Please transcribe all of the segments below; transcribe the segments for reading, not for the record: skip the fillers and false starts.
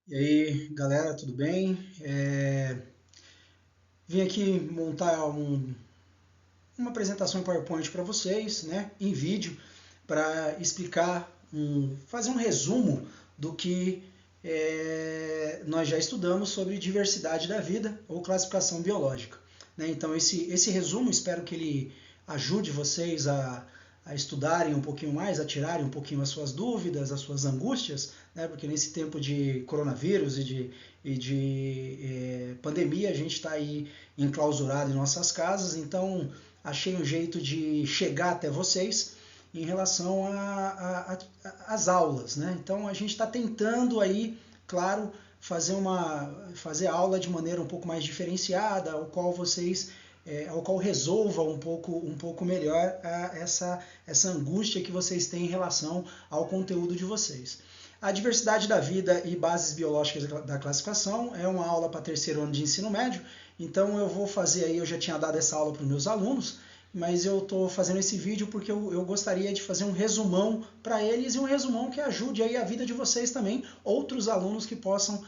E aí, galera, tudo bem? Vim aqui montar uma apresentação em PowerPoint para vocês, né, em vídeo, para explicar, fazer um resumo do que nós já estudamos sobre diversidade da vida ou classificação biológica. Né? Então, esse resumo, espero que ele ajude vocês a estudarem um pouquinho mais, a tirarem um pouquinho as suas dúvidas, as suas angústias, né? Porque nesse tempo de coronavírus e de pandemia, a gente está aí enclausurado em nossas casas, então achei um jeito de chegar até vocês em relação às aulas, né? Então a gente está tentando aí, claro, fazer aula de maneira um pouco mais diferenciada, ao qual resolva um pouco melhor essa angústia que vocês têm em relação ao conteúdo de vocês. A diversidade da vida e bases biológicas da classificação é uma aula para terceiro ano de ensino médio, então eu vou fazer aí, eu já tinha dado essa aula para os meus alunos, mas eu estou fazendo esse vídeo porque eu gostaria de fazer um resumão para eles e um resumão que ajude aí a vida de vocês também, outros alunos que possam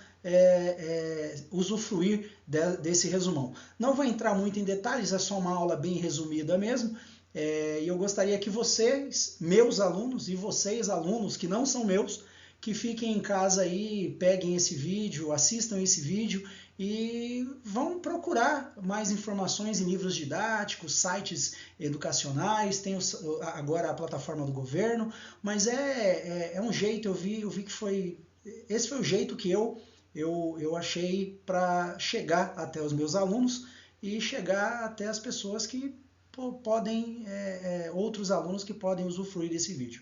usufruir desse resumão. Não vou entrar muito em detalhes, é só uma aula bem resumida mesmo, e eu gostaria que vocês, meus alunos, e vocês, alunos que não são meus, que fiquem em casa aí, peguem esse vídeo, assistam esse vídeo e vão procurar mais informações em livros didáticos, sites educacionais, tem agora a plataforma do governo, mas é um jeito, eu vi que esse foi o jeito que eu achei para chegar até os meus alunos e chegar até as pessoas que podem, outros alunos que podem usufruir desse vídeo.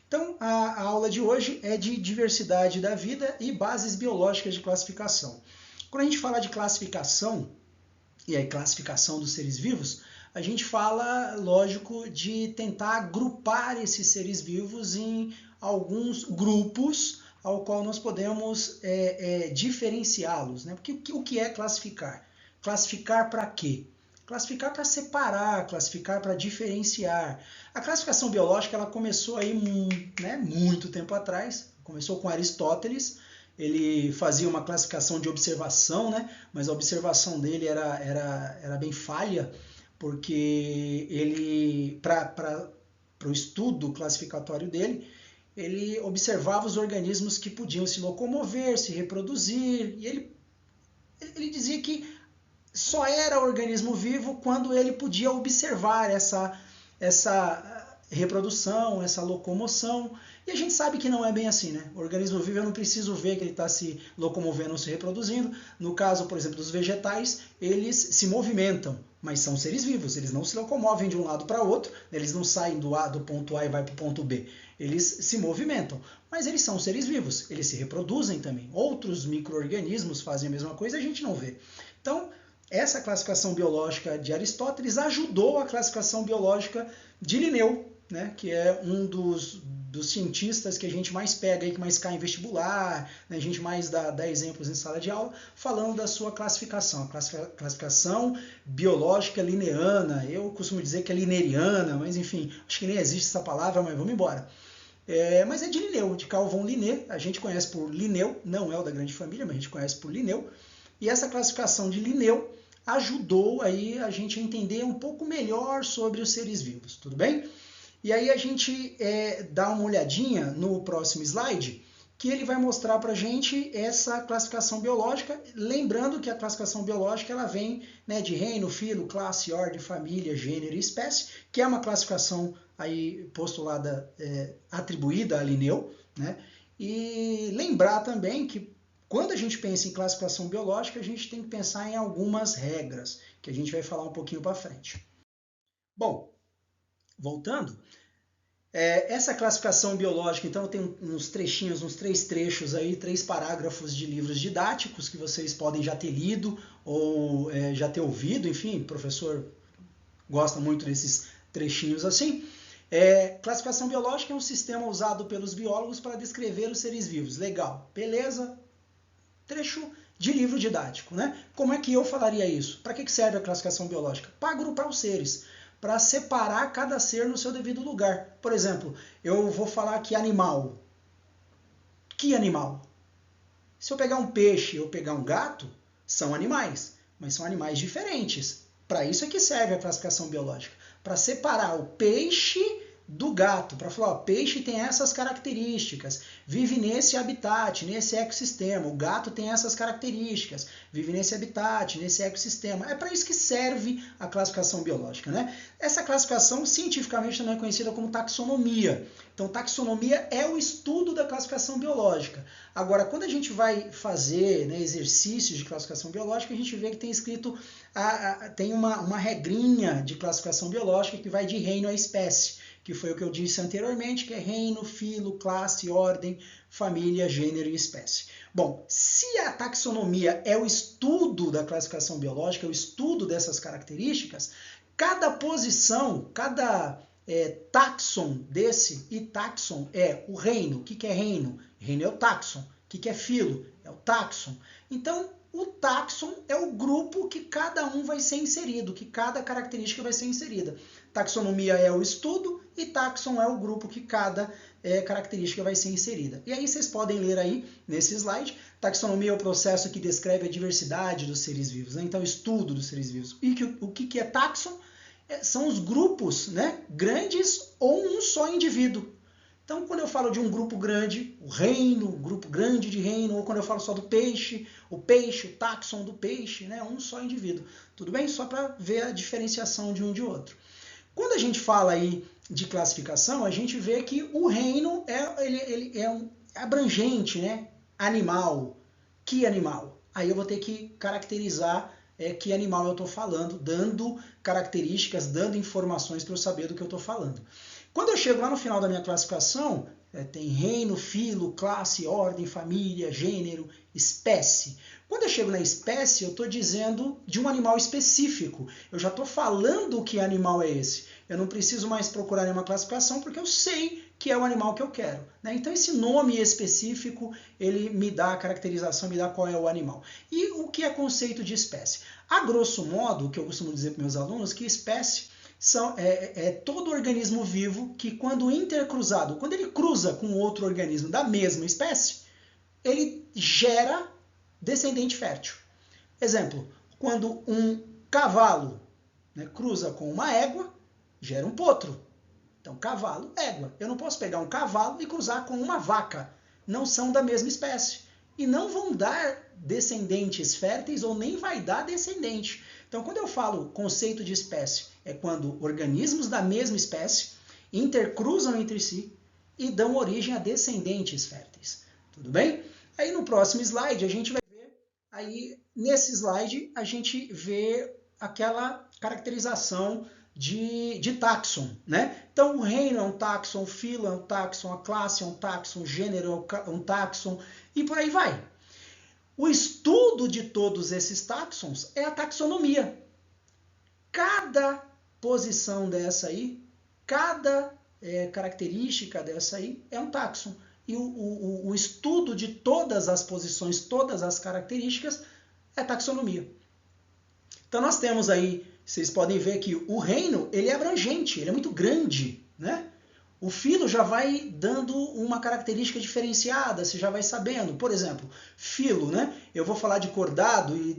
Então, a aula de hoje é de diversidade da vida e bases biológicas de classificação. Quando a gente fala de classificação, e aí classificação dos seres vivos, a gente fala, lógico, de tentar agrupar esses seres vivos em alguns grupos ao qual nós podemos diferenciá-los. Né? Porque o que é classificar? Classificar para quê? Classificar para separar, classificar para diferenciar. A classificação biológica ela começou aí muito tempo atrás, começou com Aristóteles. Ele fazia uma classificação de observação, né? Mas a observação dele era bem falha, porque ele, para o estudo classificatório dele, ele observava os organismos que podiam se locomover, se reproduzir, e ele dizia que só era organismo vivo quando ele podia observar essa reprodução, essa locomoção. E a gente sabe que não é bem assim, né? O organismo vivo eu não preciso ver que ele está se locomovendo ou se reproduzindo. No caso, por exemplo, dos vegetais, eles se movimentam, mas são seres vivos. Eles não se locomovem de um lado para outro, eles não saem do ponto A e vai para o ponto B. Eles se movimentam, mas eles são seres vivos. Eles se reproduzem também. Outros micro-organismos fazem a mesma coisa e a gente não vê. Então, essa classificação biológica de Aristóteles ajudou a classificação biológica de Linneu, né, que é um dos cientistas que a gente mais pega, aí, que mais cai em vestibular, né, a gente mais dá exemplos em sala de aula, falando da sua classificação. A classificação biológica linneana, eu costumo dizer que é linneriana, mas enfim, acho que nem existe essa palavra, mas vamos embora. Mas é de Linneu, de Carl von Linné, a gente conhece por Linneu, não é o da grande família, mas a gente conhece por Linneu, e essa classificação de Linneu ajudou aí a gente a entender um pouco melhor sobre os seres vivos, tudo bem? E aí a gente dá uma olhadinha no próximo slide, que ele vai mostrar para a gente essa classificação biológica, lembrando que a classificação biológica ela vem, né, de reino, filo, classe, ordem, família, gênero e espécie, que é uma classificação aí postulada, atribuída a Linneu, né? E lembrar também que quando a gente pensa em classificação biológica, a gente tem que pensar em algumas regras, que a gente vai falar um pouquinho para frente. Bom, voltando, essa classificação biológica, então, tem uns trechinhos, uns 3 trechos aí, 3 parágrafos de livros didáticos que vocês podem já ter lido ou já ter ouvido, enfim, o professor gosta muito desses trechinhos assim. Classificação biológica é um sistema usado pelos biólogos para descrever os seres vivos. Legal, beleza? Trecho de livro didático, né? Como é que eu falaria isso? Para que serve a classificação biológica? Para agrupar os seres, para separar cada ser no seu devido lugar. Por exemplo, eu vou falar aqui animal. Que animal? Se eu pegar um peixe ou pegar um gato, são animais, mas são animais diferentes. Para isso é que serve a classificação biológica, para separar o peixe do gato, para falar, ó, peixe tem essas características, vive nesse habitat, nesse ecossistema, o gato tem essas características, vive nesse habitat, nesse ecossistema. É para isso que serve a classificação biológica, né? Essa classificação cientificamente também é conhecida como taxonomia. Então, taxonomia é o estudo da classificação biológica. Agora, quando a gente vai fazer, né, exercícios de classificação biológica, a gente vê que tem escrito, tem uma regrinha de classificação biológica que vai de reino a espécie, que foi o que eu disse anteriormente, que é reino, filo, classe, ordem, família, gênero e espécie. Bom, se a taxonomia é o estudo da classificação biológica, é o estudo dessas características, cada posição, cada taxon desse, e taxon é o reino. O que é reino? Reino é o taxon. O que é filo? É o taxon. Então, o taxon é o grupo que cada um vai ser inserido, que cada característica vai ser inserida. Taxonomia é o estudo e taxon é o grupo que cada característica vai ser inserida. E aí vocês podem ler aí nesse slide, taxonomia é o processo que descreve a diversidade dos seres vivos, né? Então, estudo dos seres vivos. E o que é taxon? São os grupos, né, grandes ou um só indivíduo. Então, quando eu falo de um grupo grande, o reino, um grupo grande de reino, ou quando eu falo só do peixe, o taxon do peixe, né, um só indivíduo. Tudo bem? Só para ver a diferenciação de um de outro. Quando a gente fala aí de classificação, a gente vê que o reino ele é abrangente, né? Animal. Que animal? Aí eu vou ter que caracterizar que animal eu estou falando, dando características, dando informações para eu saber do que eu estou falando. Quando eu chego lá no final da minha classificação, tem reino, filo, classe, ordem, família, gênero, espécie. Quando eu chego na espécie, eu estou dizendo de um animal específico. Eu já estou falando que animal é esse. Eu não preciso mais procurar nenhuma classificação porque eu sei que é o animal que eu quero, né? Então esse nome específico, ele me dá a caracterização, me dá qual é o animal. E o que é conceito de espécie? A grosso modo, o que eu costumo dizer para meus alunos, que espécie é todo organismo vivo que quando intercruzado, quando ele cruza com outro organismo da mesma espécie, ele gera descendente fértil. Exemplo, quando um cavalo, né, cruza com uma égua, gera um potro. Então, cavalo, égua. Eu não posso pegar um cavalo e cruzar com uma vaca. Não são da mesma espécie. E não vão dar descendentes férteis ou nem vai dar descendente. Então, quando eu falo conceito de espécie, é quando organismos da mesma espécie intercruzam entre si e dão origem a descendentes férteis. Tudo bem? Aí no próximo slide a gente vai ver, aí nesse slide a gente vê aquela caracterização de taxon, né? Então o reino é um taxon, o filo é um taxon, a classe é um taxon, o gênero é um taxon e por aí vai. O estudo de todos esses taxons é a taxonomia. Cada posição dessa aí, cada característica dessa aí é um taxon. E o estudo de todas as posições, todas as características é taxonomia. Então nós temos aí, vocês podem ver que o reino, ele é abrangente, ele é muito grande, né? O filo já vai dando uma característica diferenciada, você já vai sabendo. Por exemplo, filo, né? Eu vou falar de cordado e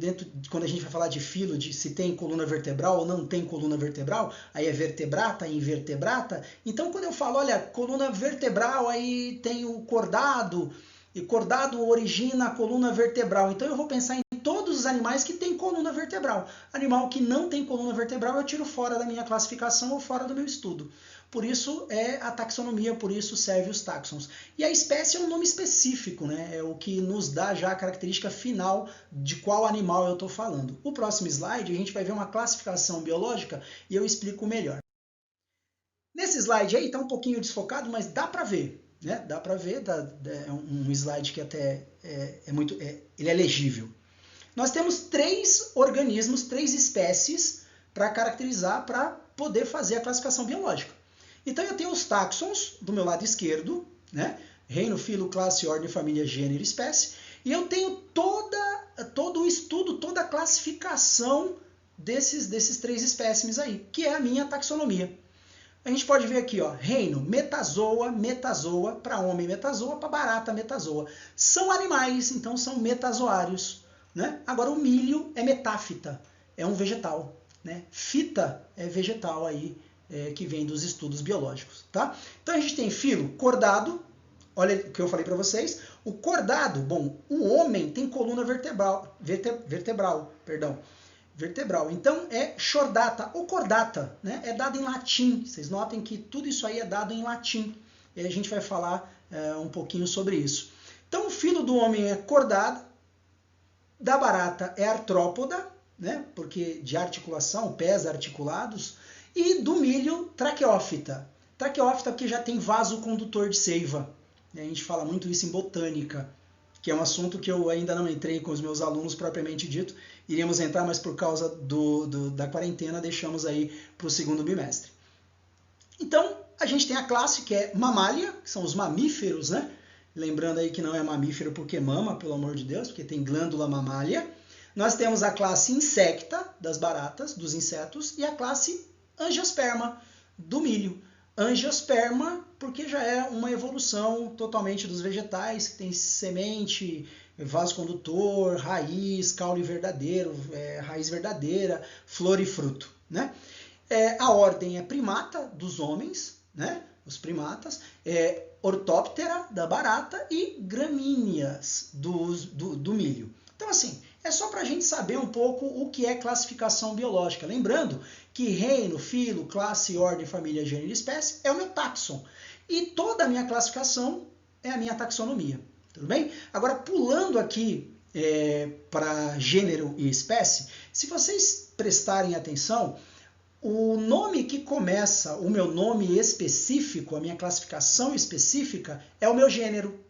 quando a gente vai falar de filo, de se tem coluna vertebral ou não tem coluna vertebral, aí é vertebrata, invertebrata. Então, quando eu falo, olha, coluna vertebral, aí tem o cordado, e cordado origina a coluna vertebral. Então, eu vou pensar em todos os animais que têm coluna vertebral. Animal que não tem coluna vertebral, eu tiro fora da minha classificação ou fora do meu estudo. Por isso é a taxonomia, por isso serve os taxons. E a espécie é um nome específico, né? É o que nos dá já a característica final de qual animal eu estou falando. O próximo slide a gente vai ver uma classificação biológica e eu explico melhor. Nesse slide aí está um pouquinho desfocado, mas dá para ver, né? Dá para ver, é um slide que até ele é legível. Nós temos 3 organismos, 3 espécies para caracterizar, para poder fazer a classificação biológica. Então eu tenho os taxons do meu lado esquerdo, né? Reino, filo, classe, ordem, família, gênero, espécie. E eu tenho todo o estudo, toda a classificação desses 3 espécimes aí, que é a minha taxonomia. A gente pode ver aqui, ó, reino, metazoa, metazoa, para homem metazoa, para barata metazoa. São animais, então são metazoários, né? Agora o milho é metáfita, é um vegetal, né? Fita é vegetal aí, que vem dos estudos biológicos, tá? Então a gente tem filo cordado, olha o que eu falei para vocês. O cordado, bom, o homem tem coluna vertebral, vertebral. Então é chordata ou cordata, né? É dado em latim. Vocês notem que tudo isso aí é dado em latim. E a gente vai falar um pouquinho sobre isso. Então o filo do homem é cordado, da barata é artrópoda, né? Porque de articulação, pés articulados, e do milho traqueófita. Traqueófita porque já tem vaso condutor de seiva. A gente fala muito isso em botânica, que é um assunto que eu ainda não entrei com os meus alunos propriamente dito. Iríamos entrar, mas por causa da quarentena deixamos aí para o segundo bimestre. Então, a gente tem a classe que é mamália, que são os mamíferos, né? Lembrando aí que não é mamífero porque mama, pelo amor de Deus, porque tem glândula mamália. Nós temos a classe insecta, das baratas, dos insetos, e a classe angiosperma, do milho. Angiosperma, porque já é uma evolução totalmente dos vegetais, que tem semente, vaso condutor, raiz, caule verdadeiro, raiz verdadeira, flor e fruto, né? A ordem é primata, dos homens, né? Os primatas, ortóptera, da barata, e gramíneas, do milho. Então, assim, é só para a gente saber um pouco o que é classificação biológica. Lembrando que reino, filo, classe, ordem, família, gênero e espécie é o meu taxon. E toda a minha classificação é a minha taxonomia. Tudo bem? Agora, pulando aqui para gênero e espécie, se vocês prestarem atenção, o nome que começa, o meu nome específico, a minha classificação específica, é o meu gênero.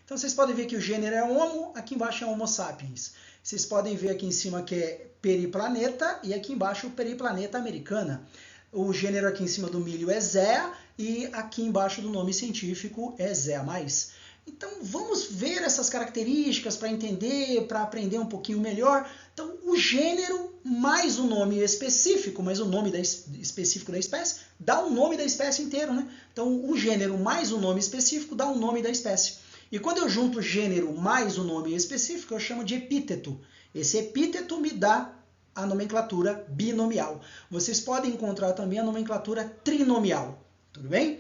Então vocês podem ver que o gênero é Homo, aqui embaixo é Homo sapiens. Vocês podem ver aqui em cima que é Periplaneta e aqui embaixo o Periplaneta americana. O gênero aqui em cima do milho é Zea e aqui embaixo do nome científico é Zea mais. Então vamos ver essas características para entender, para aprender um pouquinho melhor. Então o gênero mais o nome específico, mais o nome específico da espécie, dá o nome da espécie inteiro, né? Então o gênero mais o nome específico dá o nome da espécie. E quando eu junto o gênero mais o nome específico, eu chamo de epíteto. Esse epíteto me dá a nomenclatura binomial. Vocês podem encontrar também a nomenclatura trinomial, tudo bem?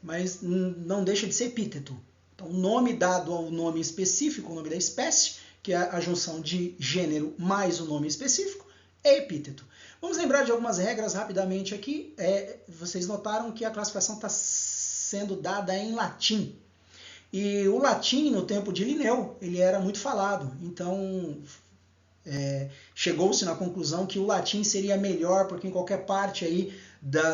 Mas não deixa de ser epíteto. Então, o nome dado ao nome específico, o nome da espécie, que é a junção de gênero mais o nome específico, é epíteto. Vamos lembrar de algumas regras rapidamente aqui. Vocês notaram que a classificação está sendo dada em latim. E o latim, no tempo de Linneu, ele era muito falado. Então, chegou-se na conclusão que o latim seria melhor, porque em qualquer parte aí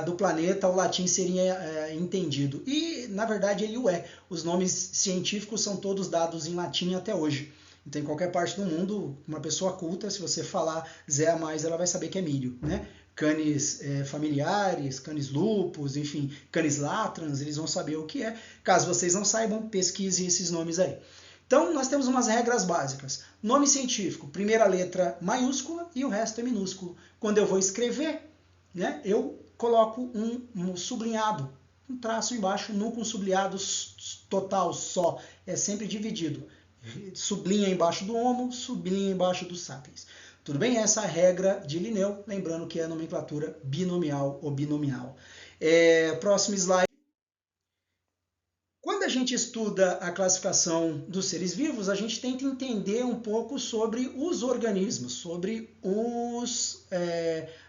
do planeta o latim seria entendido. E, na verdade, ele o é. Os nomes científicos são todos dados em latim até hoje. Então, em qualquer parte do mundo, uma pessoa culta, se você falar Zea mais, ela vai saber que é milho, né? Canis familiares, canis lupus, enfim, canis latrans, eles vão saber o que é. Caso vocês não saibam, pesquisem esses nomes aí. Então, nós temos umas regras básicas. Nome científico, primeira letra maiúscula e o resto é minúsculo. Quando eu vou escrever, né, eu coloco um sublinhado, um traço embaixo, nunca um sublinhado total só, é sempre dividido. Sublinha embaixo do Homo, sublinha embaixo do Sapiens. Tudo bem? Essa é a regra de Linneu, lembrando que é a nomenclatura binomial ou binomial. Próximo slide. Quando a gente estuda a classificação dos seres vivos, a gente tenta entender um pouco sobre os organismos, sobre os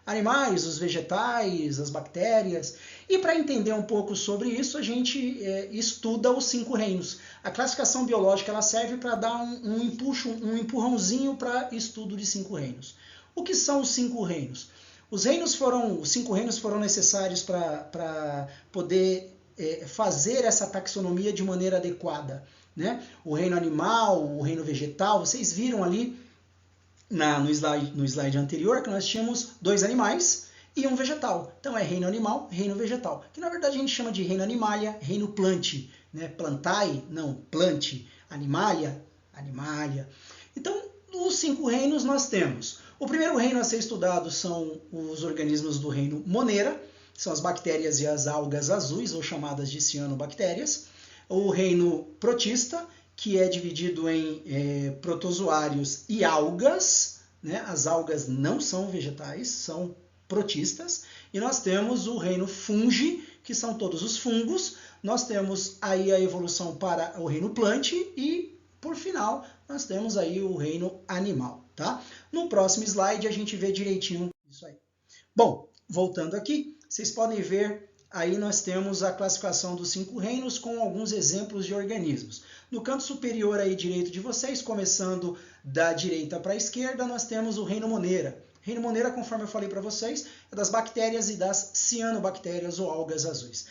animais, os vegetais, as bactérias. E para entender um pouco sobre isso, a gente estuda os 5 reinos. A classificação biológica ela serve para dar um empurrãozinho para estudo de 5 reinos. O que são os 5 reinos? Os 5 reinos foram necessários para poder fazer essa taxonomia de maneira adequada, né? O reino animal, o reino vegetal, vocês viram ali no slide anterior que nós tínhamos 2 animais e um vegetal. Então é reino animal, reino vegetal, que na verdade a gente chama de reino animalia, reino planti, né? Plantae, não, plante, animalia, animalia. Então, os 5 reinos nós temos. O primeiro reino a ser estudado são os organismos do reino Monera, são as bactérias e as algas azuis, ou chamadas de cianobactérias. O reino protista, que é dividido em protozoários e algas, né? As algas não são vegetais, são protistas. E nós temos o reino fungi, que são todos os fungos. Nós temos aí a evolução para o reino plante e, por final, nós temos aí o reino animal, tá? No próximo slide a gente vê direitinho isso aí. Bom, voltando aqui, vocês podem ver, aí nós temos a classificação dos 5 reinos com alguns exemplos de organismos. No canto superior aí direito de vocês, começando da direita para a esquerda, nós temos o reino Monera. Reino Monera, conforme eu falei para vocês, é das bactérias e das cianobactérias ou algas azuis.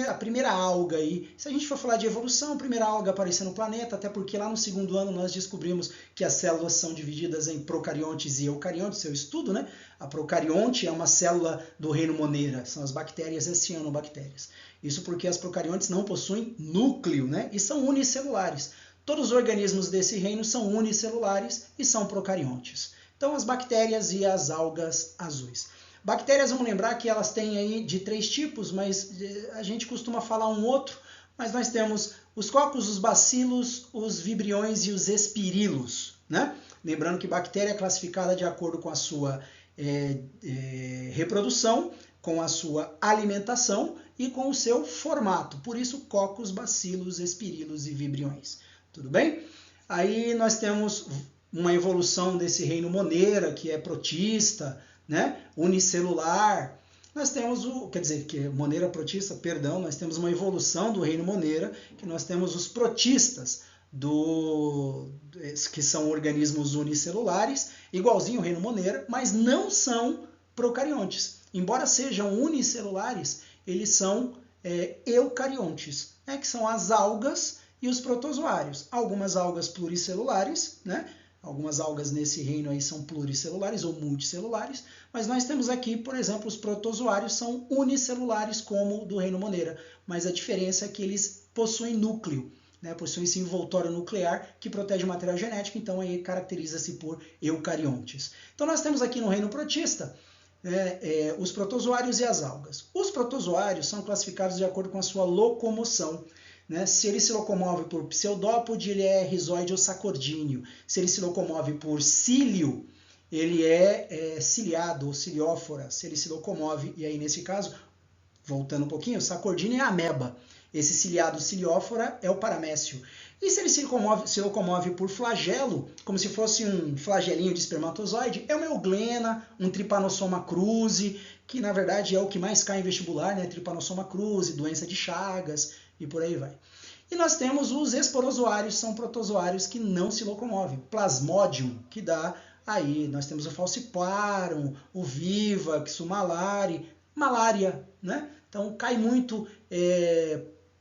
A primeira alga aí, se a gente for falar de evolução, a primeira alga apareceu no planeta, até porque lá no segundo ano nós descobrimos que as células são divididas em procariontes e eucariontes, seu estudo, né? A procarionte é uma célula do reino Monera, são as bactérias e as cianobactérias. Isso porque as procariontes não possuem núcleo, né? E são unicelulares. Todos os organismos desse reino são unicelulares e são procariontes. Então, as bactérias e as algas azuis. Bactérias, vamos lembrar que elas têm aí de 3 tipos, mas a gente costuma falar um outro, mas nós temos os cocos, os bacilos, os vibriões e os espirilos, né? Lembrando que bactéria é classificada de acordo com a sua reprodução, com a sua alimentação e com o seu formato. Por isso, cocos, bacilos, espirilos e vibriões. Tudo bem? Aí nós temos uma evolução desse reino Monera, que é protista, né? Unicelular. Nós temos Monera protista, perdão, nós temos uma evolução do reino Monera, que nós temos os protistas, que são organismos unicelulares, igualzinho ao reino Monera, mas não são procariontes. Embora sejam unicelulares, eles são eucariontes, né? Que são as algas e os protozoários. Algumas algas pluricelulares, né? Algumas algas nesse reino aí são pluricelulares ou multicelulares, mas nós temos aqui, por exemplo, os protozoários são unicelulares como o do reino Monera, mas a diferença é que eles possuem núcleo, né? Possuem esse envoltório nuclear que protege o material genético, então aí caracteriza-se por eucariontes. Então nós temos aqui no reino protista os protozoários e as algas. Os protozoários são classificados de acordo com a sua locomoção. Né? Se ele se locomove por pseudópode, ele é rizoide ou sacordíneo. Se ele se locomove por cílio, ele é ciliado ou ciliófora. Se ele se locomove, e aí nesse caso, voltando um pouquinho, o sacordíneo é a ameba. Esse ciliado ciliófora é o paramécio. E se ele se locomove por flagelo, como se fosse um flagelinho de espermatozoide, é uma euglena, um trypanosoma cruzi, que na verdade é o que mais cai em vestibular, né? Trypanosoma cruzi, doença de Chagas, e por aí vai. E nós temos os esporozoários, são protozoários que não se locomovem. Plasmodium, que dá aí, nós temos o falciparum, o vivax, o malária, né? Então cai muito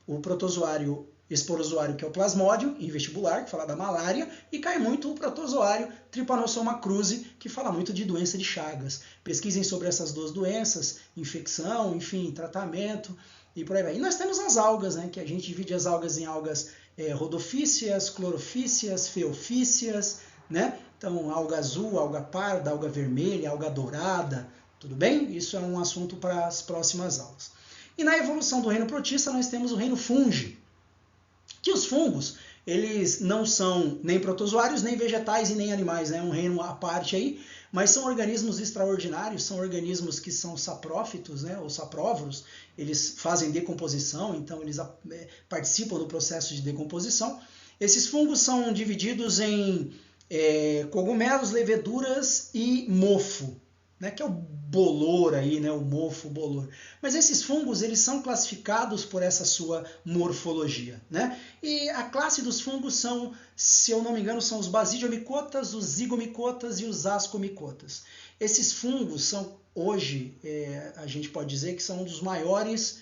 o protozoário esporozoário, que é o plasmodium, em vestibular, que fala da malária, e cai muito o protozoário Trypanosoma cruzi, que fala muito de doença de Chagas. Pesquisem sobre essas duas doenças, infecção, enfim, tratamento, e por aí vai. E nós temos as algas, né, que a gente divide as algas em algas rodofícias, clorofícias, feofícias, né? Então, alga azul, alga parda, alga vermelha, alga dourada, tudo bem? Isso é um assunto para as próximas aulas. E na evolução do reino protista, nós temos o reino fungi, que os fungos, eles não são nem protozoários, nem vegetais e nem animais, né? É um reino à parte aí, mas são organismos extraordinários, são organismos que são saprófitos, né? Ou sapróvoros, eles fazem decomposição, então eles participam do processo de decomposição. Esses fungos são divididos em cogumelos, leveduras e mofo, né, que é o bolor aí, né, o mofo, o bolor. Mas esses fungos, eles são classificados por essa sua morfologia, né? E a classe dos fungos são, se eu não me engano, são os basidiomicotas, os zigomicotas e os ascomicotas. Esses fungos são, hoje, a gente pode dizer que são um dos maiores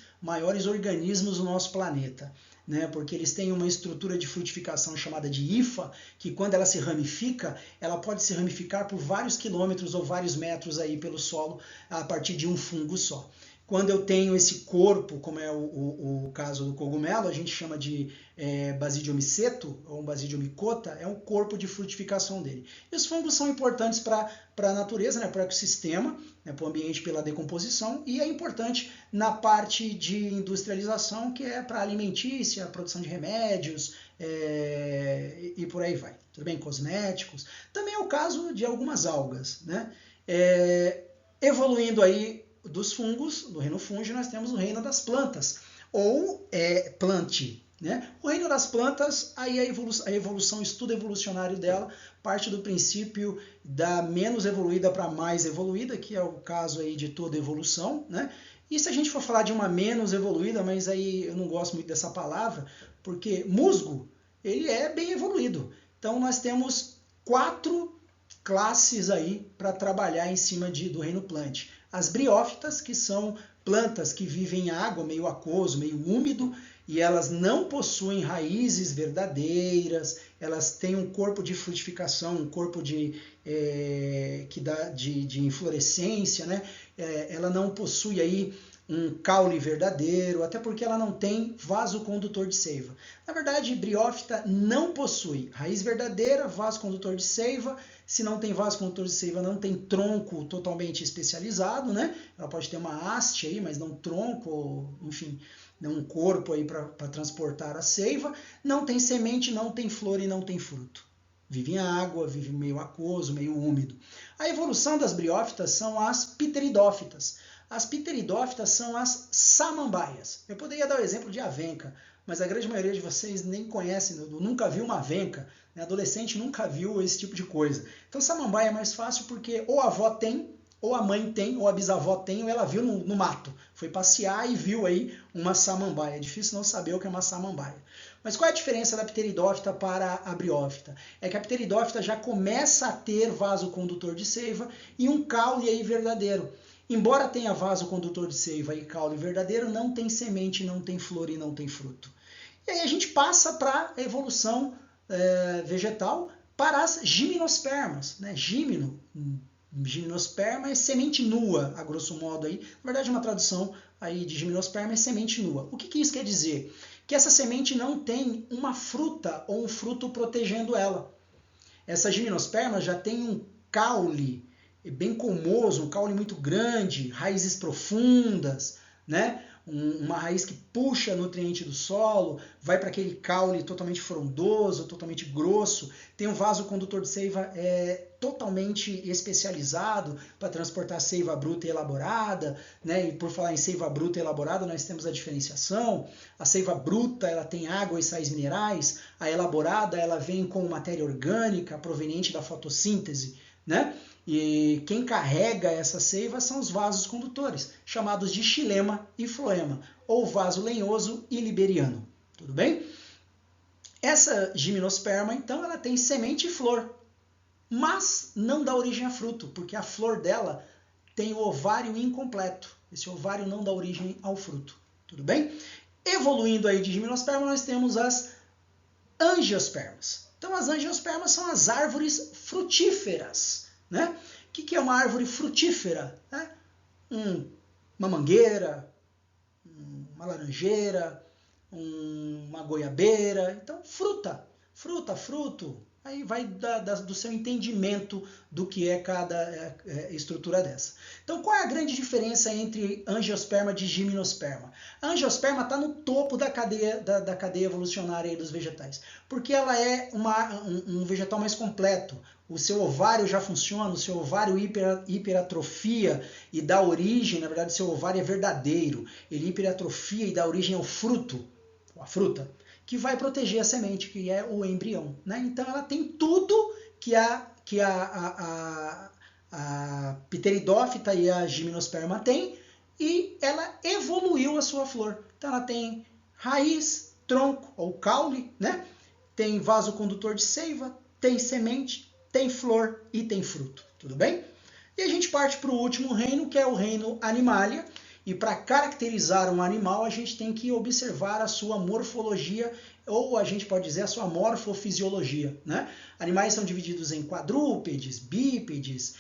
organismos do nosso planeta, né? Porque eles têm uma estrutura de frutificação chamada de hifa, que quando ela se ramifica, ela pode se ramificar por vários quilômetros ou vários metros aí pelo solo a partir de um fungo só. Quando eu tenho esse corpo, como é o caso do cogumelo, a gente chama de Basidium miceto, ou Basidium micota, é um corpo de frutificação dele. E os fungos são importantes para a natureza, né, para o ecossistema, né, para o ambiente pela decomposição, e é importante na parte de industrialização, que é para alimentícia, produção de remédios, e por aí vai. Tudo bem? Cosméticos. Também é o caso de algumas algas, né? Evoluindo aí dos fungos, do reino fungi, nós temos o reino das plantas, ou plante. Né? O reino das plantas, aí a evolução, o estudo evolucionário dela, parte do princípio da menos evoluída para mais evoluída, que é o caso aí de toda evolução. Né? E se a gente for falar de uma menos evoluída, mas aí eu não gosto muito dessa palavra, porque musgo, ele é bem evoluído. Então nós temos 4 classes aí para trabalhar em cima do reino plant. As briófitas, que são plantas que vivem em água, meio aquoso, meio úmido, e elas não possuem raízes verdadeiras, elas têm um corpo de frutificação, um corpo de inflorescência, né? Ela não possui aí um caule verdadeiro, até porque ela não tem vaso condutor de seiva. Na verdade, briófita não possui raiz verdadeira, vaso condutor de seiva. Se não tem vaso condutor de seiva, não tem tronco totalmente especializado, né? Ela pode ter uma haste aí, mas não tronco, enfim, não um corpo aí para transportar a seiva. Não tem semente, não tem flor e não tem fruto. Vive em água, vive meio aquoso, meio úmido. A evolução das briófitas são as pteridófitas. As pteridófitas são as samambaias. Eu poderia dar o exemplo de avenca, mas a grande maioria de vocês nem conhecem, nunca viu uma avenca, né? Adolescente nunca viu esse tipo de coisa. Então samambaia é mais fácil porque ou a avó tem, ou a mãe tem, ou a bisavó tem, ou ela viu no mato. Foi passear e viu aí uma samambaia. É difícil não saber o que é uma samambaia. Mas qual é a diferença da pteridófita para a briófita? É que a pteridófita já começa a ter vaso condutor de seiva e um caule aí verdadeiro. Embora tenha vaso condutor de seiva e caule verdadeiro, não tem semente, não tem flor e não tem fruto. E aí a gente passa para a evolução vegetal para as gimnospermas. Né? Gimnosperma é semente nua, a grosso modo. Aí. Na verdade, uma tradução aí de gimnosperma é semente nua. O que isso quer dizer? Que essa semente não tem uma fruta ou um fruto protegendo ela. Essa gimnosperma já tem um caule bem colmoso, um caule muito grande, raízes profundas, né? Uma raiz que puxa nutriente do solo, vai para aquele caule totalmente frondoso, totalmente grosso, tem um vaso condutor de seiva totalmente especializado para transportar seiva bruta e elaborada, né? E por falar em seiva bruta e elaborada, nós temos a diferenciação. A seiva bruta, ela tem água e sais minerais, a elaborada, ela vem com matéria orgânica proveniente da fotossíntese, né? E quem carrega essa seiva são os vasos condutores, chamados de xilema e floema, ou vaso lenhoso e liberiano. Tudo bem? Essa gimnosperma, então, ela tem semente e flor, mas não dá origem a fruto, porque a flor dela tem o ovário incompleto. Esse ovário não dá origem ao fruto. Tudo bem? Evoluindo aí de gimnosperma, nós temos as angiospermas. Então, as angiospermas são as árvores frutíferas. Né? O que é uma árvore frutífera? Né? Uma mangueira, uma laranjeira, uma goiabeira. Então, fruta, fruto. Aí vai do seu entendimento do que é cada estrutura dessa. Então, qual é a grande diferença entre angiosperma e gimnosperma? A angiosperma está no topo da cadeia evolucionária aí dos vegetais, porque ela é um vegetal mais completo. O seu ovário já funciona, o seu ovário hiperatrofia e dá origem, na verdade, o seu ovário é verdadeiro. Ele hiperatrofia e dá origem ao fruto, a fruta, que vai proteger a semente, que é o embrião. Né? Então, ela tem tudo que a pteridófita e a gimnosperma têm, e ela evoluiu a sua flor. Então, ela tem raiz, tronco, ou caule, né? Tem vaso condutor de seiva, tem semente, tem flor e tem fruto. Tudo bem? E a gente parte para o último reino, que é o reino animalia. E para caracterizar um animal, a gente tem que observar a sua morfologia, ou a gente pode dizer a sua morfofisiologia, né? Animais são divididos em quadrúpedes, bípedes,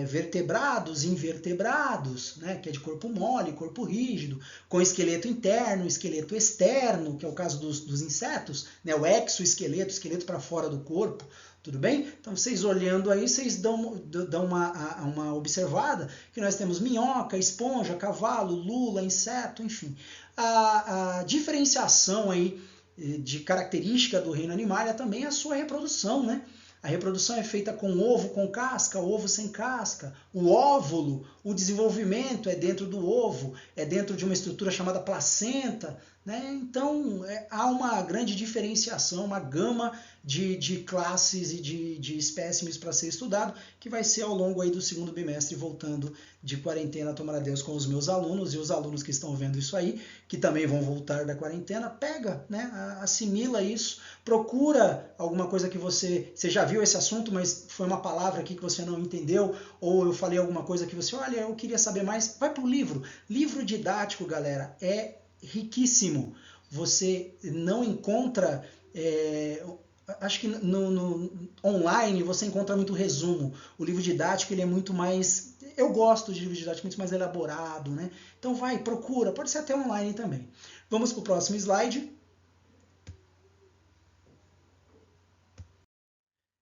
vertebrados, invertebrados, né? Que é de corpo mole, corpo rígido, com esqueleto interno, esqueleto externo, que é o caso dos insetos, né? O exoesqueleto, esqueleto para fora do corpo. Tudo bem? Então, vocês olhando aí, vocês dão uma observada que nós temos minhoca, esponja, cavalo, lula, inseto, enfim. A diferenciação aí de característica do reino animal é também a sua reprodução, né? A reprodução é feita com ovo com casca, ovo sem casca. O óvulo, o desenvolvimento é dentro do ovo, é dentro de uma estrutura chamada placenta, né? Então, há uma grande diferenciação, uma gama de classes e de espécimes para ser estudado, que vai ser ao longo aí do segundo bimestre, voltando de quarentena, tomara Deus, com os meus alunos, e os alunos que estão vendo isso aí, que também vão voltar da quarentena, pega, né? Assimila isso, procura alguma coisa que você já viu esse assunto, mas foi uma palavra aqui que você não entendeu, ou eu falei alguma coisa que você, olha, eu queria saber mais, vai para o livro. Livro didático, galera, é riquíssimo. Você não encontra, acho que no online você encontra muito resumo. O livro didático ele é muito mais, eu gosto de livro didático muito mais elaborado, né? Então vai, procura, pode ser até online também. Vamos para o próximo slide.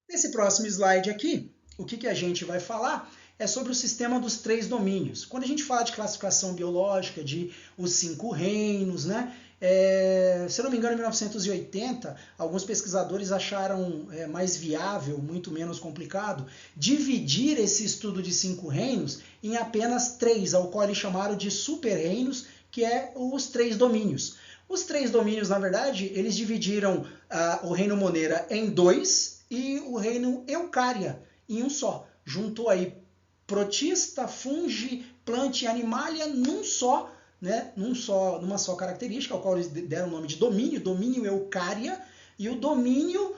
Nesse próximo slide aqui, o que a gente vai falar é sobre o sistema dos 3 domínios. Quando a gente fala de classificação biológica, de os 5 reinos, né? Se eu não me engano, em 1980, alguns pesquisadores acharam mais viável, muito menos complicado, dividir esse estudo de 5 reinos em apenas 3, ao qual eles chamaram de super-reinos, que é os 3 domínios. Os 3 domínios, na verdade, eles dividiram o reino Monera em 2 e o reino Eucária em um só. Juntou aí protista, fungi, planta e animalia num só, né? Numa só característica, ao qual eles deram o nome de domínio Eucária, e o domínio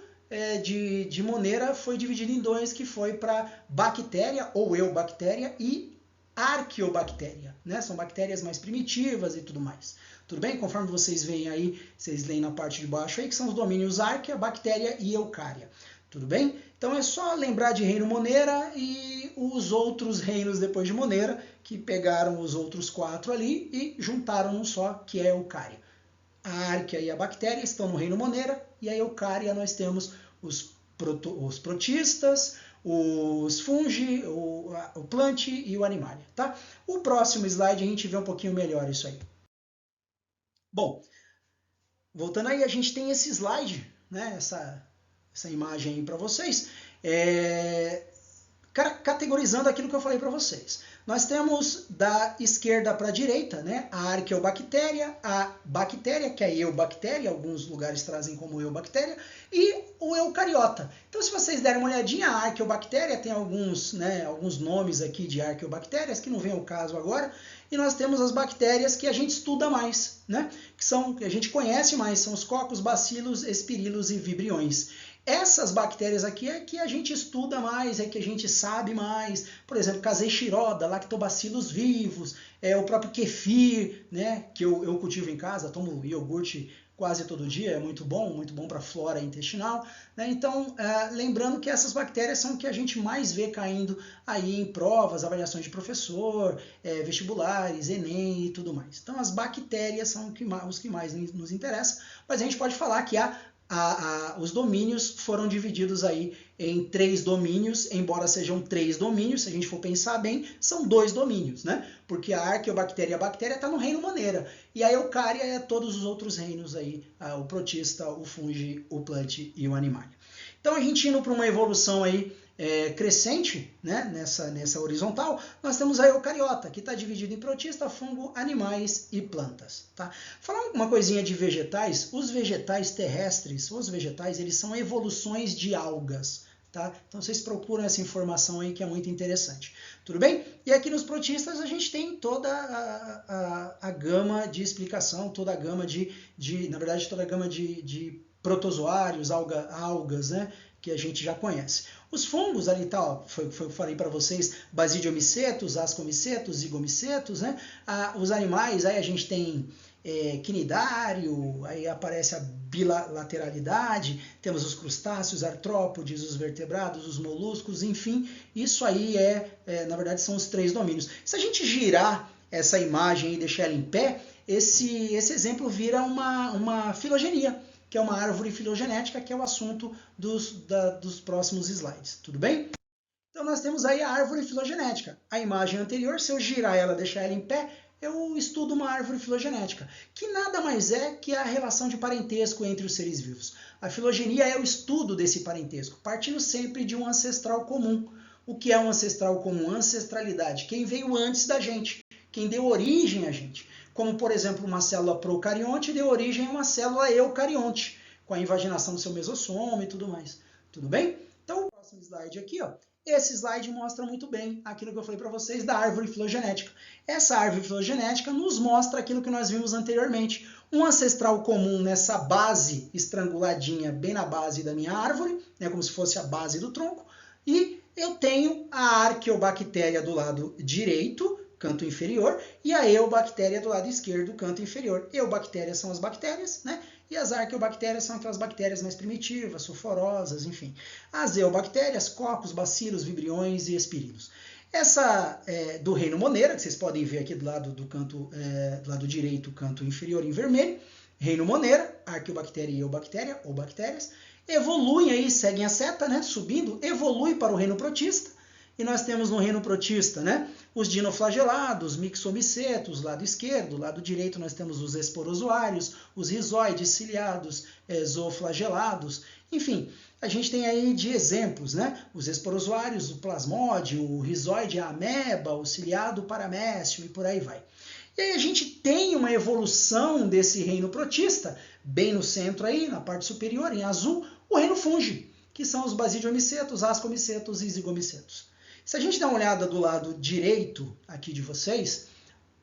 de Monera foi dividido em 2, que foi para bactéria ou eubactéria e arqueobactéria, né? São bactérias mais primitivas e tudo mais. Tudo bem? Conforme vocês veem aí, vocês leem na parte de baixo aí, que são os domínios arquea, bactéria e eucária. Tudo bem? Então é só lembrar de reino Monera e os outros reinos depois de Monera, que pegaram os outros 4 ali e juntaram num só, que é a Eucária. A Arquea e a bactéria estão no reino Monera, e a Eucária nós temos os protistas, os fungi, o plant e o animalia. Tá? O próximo slide a gente vê um pouquinho melhor isso aí. Bom, voltando aí, a gente tem esse slide, né? Essa imagem aí para vocês, categorizando aquilo que eu falei para vocês. Nós temos da esquerda para a direita, né, a arqueobactéria, a bactéria, que é a eubactéria, alguns lugares trazem como eubactéria, e o eucariota. Então, se vocês derem uma olhadinha, a arqueobactéria tem alguns nomes aqui de arqueobactérias, que não vem ao caso agora, e nós temos as bactérias que a gente estuda mais, né, que a gente conhece mais, são os cocos, bacilos, espirilos e vibriões. Essas bactérias aqui é que a gente estuda mais, é que a gente sabe mais. Por exemplo, Caseixiroda, lactobacilos vivos, o próprio kefir, né, que eu cultivo em casa, tomo iogurte quase todo dia, é muito bom para a flora intestinal. Né? Então, lembrando que essas bactérias são o que a gente mais vê caindo aí em provas, avaliações de professor, vestibulares, Enem e tudo mais. Então, as bactérias são os que mais nos interessam, mas a gente pode falar que os domínios foram divididos aí em 3 domínios, embora sejam 3 domínios, se a gente for pensar bem, são 2 domínios, né? Porque a arqueobactéria e a bactéria está no reino Monera, e a eucária é todos os outros reinos aí, o protista, o fungi, o plant e o animalia. Então a gente indo para uma evolução aí crescente, né, nessa horizontal, nós temos a eucariota, que está dividida em protista, fungo, animais e plantas. Tá? Falando uma coisinha de vegetais, os vegetais terrestres, eles são evoluções de algas. Tá? Então vocês procuram essa informação aí que é muito interessante. Tudo bem? E aqui nos protistas a gente tem toda a gama de explicação, toda a gama de protozoários, algas, né, que a gente já conhece. Os fungos ali, foi o que eu falei para vocês, basidiomicetos, ascomicetos, zigomicetos, né? Os animais, aí a gente tem quinidário, aí aparece a bilateralidade, temos os crustáceos, artrópodes, os vertebrados, os moluscos, enfim, isso aí na verdade, são os 3 domínios. Se a gente girar essa imagem e deixar ela em pé, esse exemplo vira uma filogenia, que é uma árvore filogenética, que é o assunto dos próximos slides, tudo bem? Então nós temos aí a árvore filogenética. A imagem anterior, se eu girar ela, deixar ela em pé, eu estudo uma árvore filogenética, que nada mais é que a relação de parentesco entre os seres vivos. A filogenia é o estudo desse parentesco, partindo sempre de um ancestral comum. O que é um ancestral comum? Ancestralidade. Quem veio antes da gente, quem deu origem a gente. Como, por exemplo, uma célula procarionte deu origem a uma célula eucarionte, com a invaginação do seu mesossoma e tudo mais. Tudo bem? Então, o próximo slide aqui, ó. Esse slide mostra muito bem aquilo que eu falei para vocês da árvore filogenética. Essa árvore filogenética nos mostra aquilo que nós vimos anteriormente. Um ancestral comum nessa base estranguladinha, bem na base da minha árvore, né, como se fosse a base do tronco. E eu tenho a arqueobactéria do lado direito, canto inferior, e a eubactéria do lado esquerdo, canto inferior. Eubactérias são as bactérias, né? E as arqueobactérias são aquelas bactérias mais primitivas, sulfurosas, enfim. As eubactérias, cocos, bacilos, vibriões e espirinos. Essa do reino Monera, que vocês podem ver aqui do lado do canto, do lado direito, canto inferior em vermelho. Reino Monera, arqueobactéria e eubactéria, ou bactérias, evoluem aí, seguem a seta, né? Subindo, evolui para o reino protista. E nós temos no reino protista, né, os dinoflagelados, mixomicetos, lado esquerdo, lado direito nós temos os esporozoários, os rizoides, ciliados, zooflagelados, enfim, a gente tem aí de exemplos, né, os esporozoários, o plasmódio, o rizoide, a ameba, o ciliado, o paramécio e por aí vai. E aí a gente tem uma evolução desse reino protista, bem no centro aí, na parte superior, em azul, o reino fungi, que são os basidiomicetos, ascomicetos e zigomicetos. Se a gente dá uma olhada do lado direito aqui de vocês,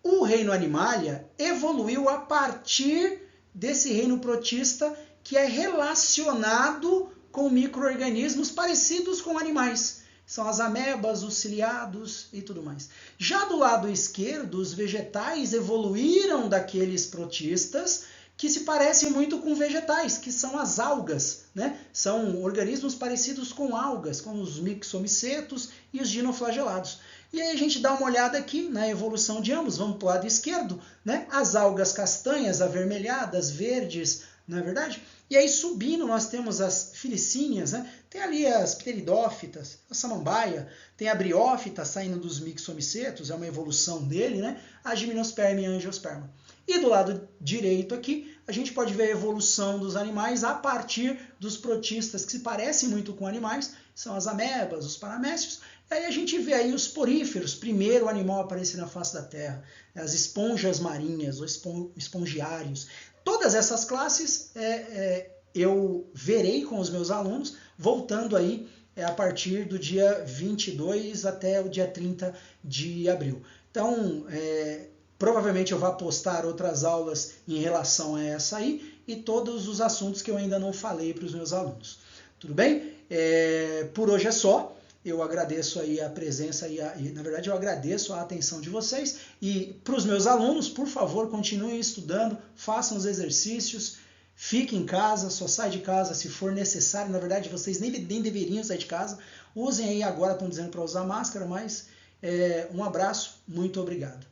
o reino animalia evoluiu a partir desse reino protista que é relacionado com micro-organismos parecidos com animais. São as amebas, os ciliados e tudo mais. Já do lado esquerdo, os vegetais evoluíram daqueles protistas que se parecem muito com vegetais, que são as algas, né? São organismos parecidos com algas, como os mixomicetos e os dinoflagelados. E aí a gente dá uma olhada aqui na evolução de ambos, vamos para o lado esquerdo, né? As algas castanhas, avermelhadas, verdes, não é verdade? E aí subindo nós temos as filicíneas, né? Tem ali as pteridófitas, a samambaia, tem a briófita saindo dos mixomicetos, é uma evolução dele, né? A gimnosperma e a angiosperma. E do lado direito aqui, a gente pode ver a evolução dos animais a partir dos protistas que se parecem muito com animais, são as amebas, os paramécios. E aí a gente vê aí os poríferos, primeiro animal a aparecer na face da Terra, as esponjas marinhas, os espongiários. Todas essas classes eu verei com os meus alunos, voltando aí a partir do dia 22 até o dia 30 de abril. Então, provavelmente eu vou postar outras aulas em relação a essa aí e todos os assuntos que eu ainda não falei para os meus alunos. Tudo bem? Por hoje é só. Eu agradeço aí a presença e na verdade eu agradeço a atenção de vocês e para os meus alunos, por favor, continuem estudando, façam os exercícios, fiquem em casa, só sai de casa se for necessário. Na verdade, vocês nem deveriam sair de casa. Usem aí agora, estão dizendo para usar máscara, mas um abraço, muito obrigado.